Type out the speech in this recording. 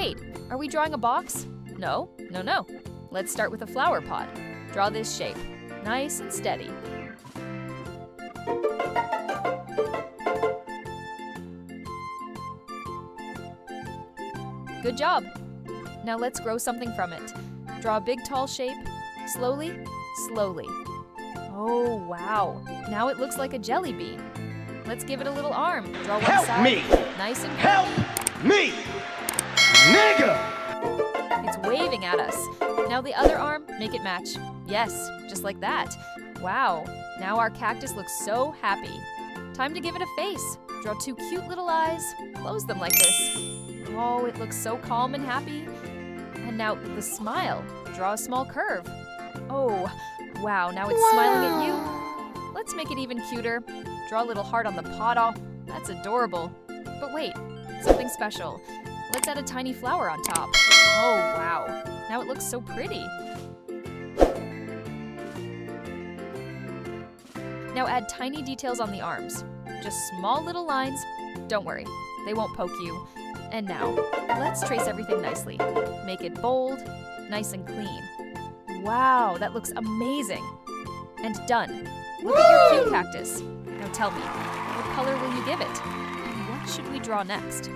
Wait, are we drawing a box? No. Let's start with a flower pot. Draw this shape. Nice and steady. Good job. Now let's grow something from it. Draw a big tall shape. Slowly. Oh, wow. Now it looks like a jelly bean. Let's give it a little arm. Draw one side. Help me! Nice and Help me! Nigga! It's waving at us. Now the other arm, make it match. Yes, just like that. Wow, now our cactus looks so happy. Time to give it a face. Draw 2 cute little eyes. Close them like this. Oh, it looks so calm and happy. And now the smile. Draw a small curve. Oh, wow, now it's smiling at you. Let's make it even cuter. Draw a little heart on the pot. Oh, that's adorable. But wait, something special. Let's add a tiny flower on top. Oh, wow. Now it looks so pretty. Now add tiny details on the arms. Just small little lines. Don't worry, they won't poke you. And now, let's trace everything nicely. Make it bold, nice and clean. Wow, that looks amazing. And done. Look at your cute cactus. Now tell me, what color will you give it? And what should we draw next?